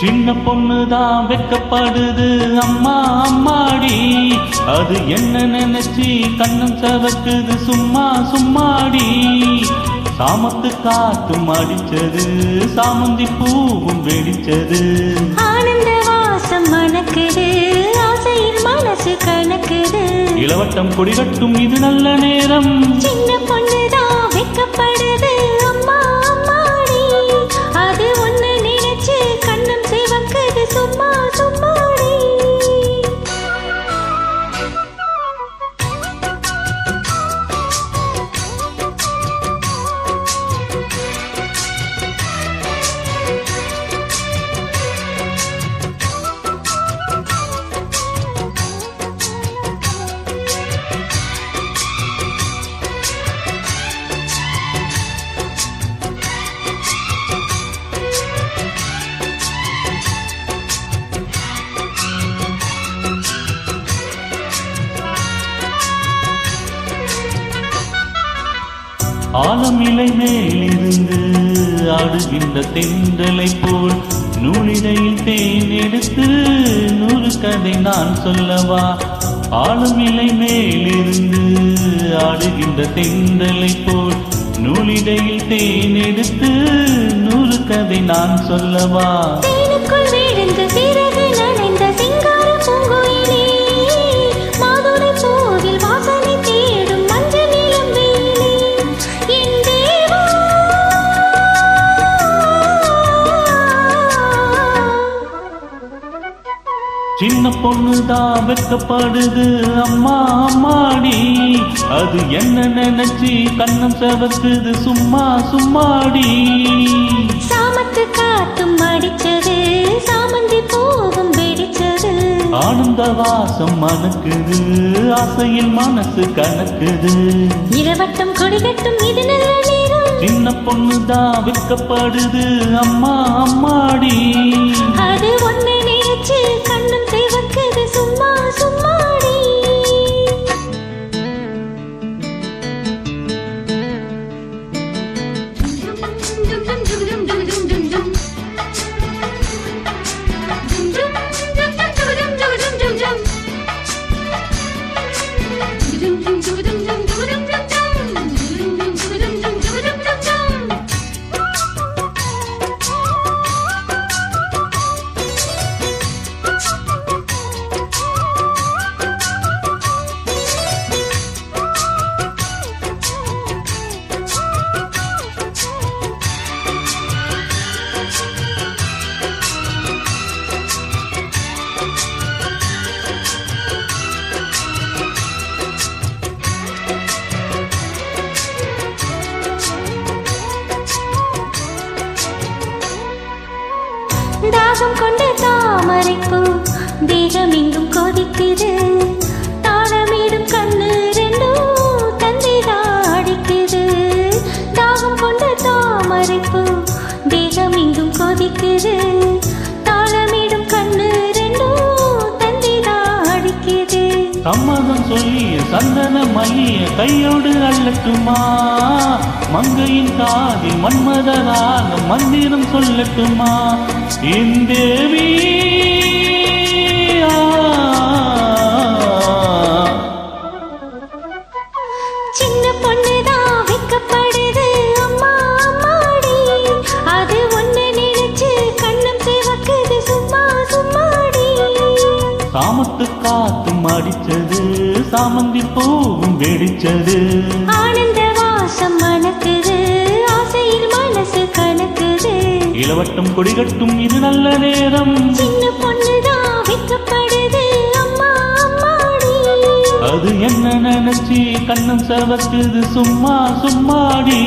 சின்ன பொண்ணுதான் வெக்கப்படுது அம்மா அம்மாடி, அது என்ன நினைச்சி கண்ணம் செவக்குது சும்மா சும்மாடி. சாமத்து காத்தும் அடிச்சது, சாமந்தி பூவும் வெடிச்சது, ஆனந்த வாசம் மணக்குது, ஆசையில் மனசு கணக்குது. இளவட்டம் கொடிகட்டும் இது நல்ல நேரம். சின்ன பொண்ணுதான் வெக்கப்படுது அம்மா அம்மாடி, அது ஒண்ணு நினைச்சு கண்ணம் சிவக்குது சும்மா சும்மாடி. ஆலமிலை மேலிருந்து ஆடுகின்ற தென்றலை போல் நூலிடையில் தேன் எடுத்து 100 கதை நான் சொல்லவா. ஆலமிலை மேலிருந்து ஆடுகின்ற தென்றலை போல் நூலிடையில் தேன் எடுத்து 100 கதை நான் சொல்லவா. தேனுக்குள் விழுந்து சிறகு நனைந்த சிங்கார பூங்குயிலே, மாதுளை பூவில் வாசனை தேடும் மஞ்சள் இளம் வெயிலே, என் தேவா. சின்ன பொண்ணுதான் வெக்கப்படுது அம்மா அம்மாடி, அது என்ன நினைச்சி கண்ணம் செவக்குது சும்மா சும்மாடி. சாமத்து காத்தும் அடிச்சது, சாமந்தி பூவும் வெடிச்சது, ஆனந்த வாசம் மணக்குது, ஆசையில் மனசு கணக்குது. இளவட்டம் கொடிகட்டும் இது நல்ல நேரம். சின்ன பொண்ணுதான் வெக்கப்படுது அம்மா அம்மாடி, அது ஒண்ணு நினைச்சு கண்ணம் சிவக்குது சும்மா சும்மாடி. தாகம் கொண்ட தாமரைப்பூ தேகம் எங்கும் கொதிக்குது, தாளமிடும் கண்ணு ரெண்டும் தந்தைதான் அடிக்குது. தாகம் கொண்ட தாமரைப்பூ தேகம் எங்கும் கொதிக்குது, தாளமிடும் கண்ணு ரெண்டும் தந்தைதான் அடிக்குது. சம்மதம் சொல்லிய சந்தன மல்லிய கையோடு அள்ளட்டுமா, மங்கையின் காதில் மன்மதராக மந்திரம் சொல்லட்டுமா. என் தேவி சின்ன பொண்ணுதான் வெக்கப்படுது அம்மா அம்மாடி, அது ஒண்ணு நினைச்சு கண்ணம் சிவக்குது சும்மா சும்மாடி. சாமத்து காத்தும் அடிச்சது, சாமந்தி பூவும் வெடிச்சது, ஆனந்த வாசம் மணக்குது, ஆசையில் மனசு கணக்குது. இளவட்டம் கொடிகட்டும் இது நல்ல நேரம். சின்ன பொண்ணுதான் வெக்கப்படுது அம்மா அம்மாடி, அது என்ன நினைச்சி கண்ணம் செவக்குது சும்மா சும்மாடி.